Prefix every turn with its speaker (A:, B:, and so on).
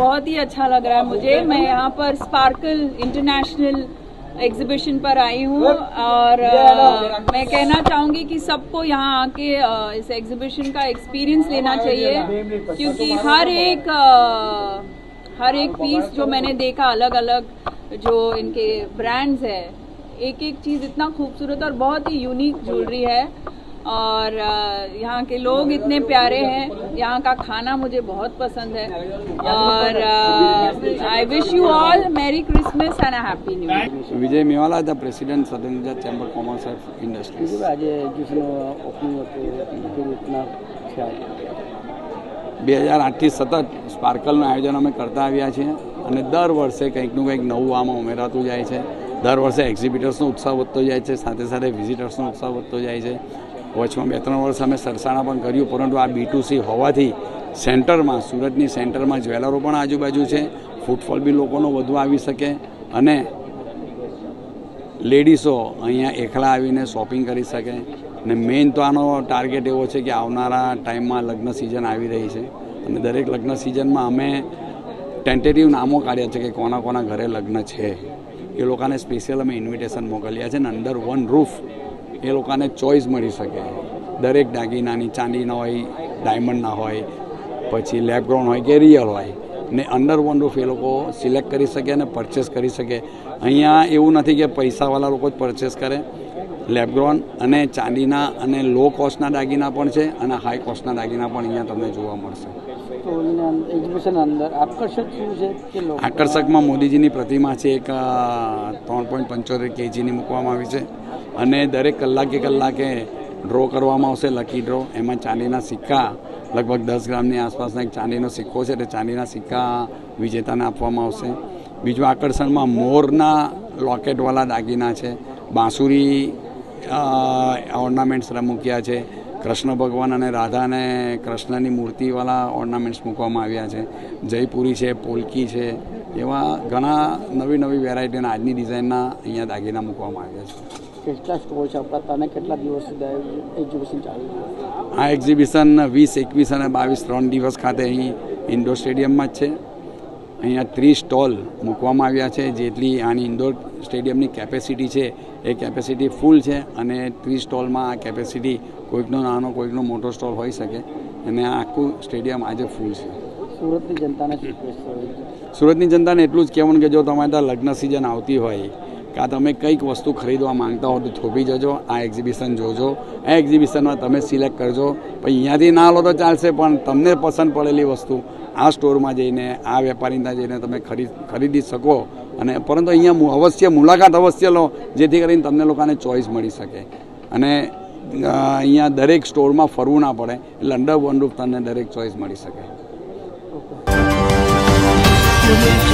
A: बहुत ही अच्छा लग रहा है मुझे। मैं यहाँ पर स्पार्कल इंटरनेशनल एग्जीबिशन पर आई हूँ और मैं कहना चाहूँगी कि सबको यहाँ आके इस एग्जीबिशन का एक्सपीरियंस लेना चाहिए, क्योंकि हर एक पीस जो मैंने देखा, अलग अलग जो इनके ब्रांड्स है, एक एक चीज़ इतना खूबसूरत और बहुत ही यूनिक ज्वेलरी है। और यहाँ के लोग इतने प्यारे हैं, यहाँ का खाना मुझे बहुत पसंद है। और I wish you all merry Christmas and happy new year.
B: Vijay Mewala, the president સદન Gujarat chamber commerce and industries.
C: આજે એજ્યુકેશન ઓપનિંગ હતું, રીતના
B: 2008થી સતત સ્પાર્કલનું આયોજન અમે કરતા આવ્યા છીએ અને દર વર્ષે કંઈકનું કંઈક નવું આમાં ઉમેરાતું જાય છે। દર વર્ષે એક્ઝિબિટર્સનો ઉત્સાહ વધતો જાય છે, સાથે સાથે વિઝિટર્સનો ઉત્સાહ વધતો જાય છે। વચમાં 2-3 વર્ષ અમે સરસાણા પણ કર્યું, પરંતુ આ B2C હોવાથી સેન્ટરમાં, સુરતની સેન્ટરમાં જ્વેલરો પણ આજુબાજુ છે, ફૂટફોલ બી લોકોનો વધુ આવી શકે અને લેડીઝો અહીંયા એકલા આવીને શોપિંગ કરી શકે। અને મેઇન તો આનો ટાર્ગેટ એવો છે કે આવનારા ટાઈમમાં લગ્ન સિઝન આવી રહી છે અને દરેક લગ્ન સિઝનમાં અમે ટેન્ટેટિવ નામો કાઢ્યા છે કે કોના કોના ઘરે લગ્ન છે, એ લોકોને સ્પેશિયલ અમે ઇન્વિટેશન મોકલ્યા છે અને અંડર વન રૂફ એ લોકોને ચોઈસ મળી શકે। દરેક દાગીનાની, ચાંદીના હોય, ડાયમંડના હોય, પછી લેબ ગ્રાઉન્ડ હોય કે રિયલ હોય, ને અંડર વન રૂફ એ લોકો સિલેક્ટ કરી શકે અને પરચેસ કરી શકે। અહીંયા એવું નથી કે પૈસાવાળા લોકો જ પરચેસ કરે, લેબ ગ્રાઉન્ડ અને ચાંદીના અને લો કોસ્ટના દાગીના પણ છે અને હાઈ કોસ્ટના દાગીના પણ અહીંયા તમને જોવા મળશે।
C: તો એજ્યુકેશન અંદર આકર્ષક શું છે કે
B: આકર્ષકમાં મોદીજીની પ્રતિમા છે, એક 3.75 kgની મૂકવામાં આવી છે અને દરેક કલાકે ડ્રો કરવામાં આવશે, લકી ડ્રો। એમાં ચાંદીના સિક્કા લગભગ 10 ગ્રામની આસપાસના એક ચાંદીનો સિક્કો છે, તે ચાંદીના સિક્કા વિજેતાને આપવામાં આવશે। બીજું આકર્ષણમાં મોરના લોકેટવાળા દાગીના છે, બાંસુરી ઓર્નામેન્ટ્સ મૂક્યા છે, કૃષ્ણ ભગવાન અને રાધા અને કૃષ્ણની મૂર્તિવાળા ઓર્નામેન્ટ્સ મૂકવામાં આવ્યા છે, જયપુરી છે, પોલકી છે, એવા ઘણા નવી વેરાયટીના આજની ડિઝાઇનના અહીંયા દાગીના મૂકવામાં આવ્યા છે।
C: કેટલા સ્ટોલ છે આપણા અને કેટલા દિવસ સુધી એક્ઝિબિશન ચાલુ છે?
B: આ એક્ઝિબિશન 20, 21 અને 22 3 દિવસ ખાતે અહીં ઇન્ડોર સ્ટેડિયમમાં જ છે। અહીંયા 30 સ્ટોલ મૂકવામાં આવ્યા છે, જેટલી આની ઇન્ડોર સ્ટેડિયમની કેપેસિટી છે એ કેપેસિટી ફૂલ છે અને 30 સ્ટોલમાં આ કેપેસિટી કોઈકનો નાનો કોઈકનો મોટો સ્ટોલ હોઈ શકે અને આ આખું સ્ટેડિયમ આજે ફૂલ છે।
C: સુરતની જનતાને
B: સુરતની જનતાને એટલું જ કહેવાનું કે જો તમારે ત્યાં લગ્ન સિઝન આવતી હોય કે તમે કંઈક વસ્તુ ખરીદવા માંગતા હો તો થોભી જજો, આ એક્ઝિબિશન જોજો। આ એક્ઝિબિશનમાં તમે સિલેક્ટ કરજો, પછી અહીંયાથી ના લો તો ચાલશે, પણ તમને પસંદ પડેલી વસ્તુ આ સ્ટોરમાં જઈને, આ વેપારી ત્યાં જઈને તમે ખરીદી શકો। અને પરંતુ અહીંયા મુલાકાત અવશ્ય લો, જેથી કરીને તમને લોકોને ચોઈસ મળી શકે અને અહીંયા દરેક સ્ટોરમાં ફરવું ના પડે, એટલે અંડર વન રૂફ તમને દરેક ચોઈસ મળી શકે।
D: Audio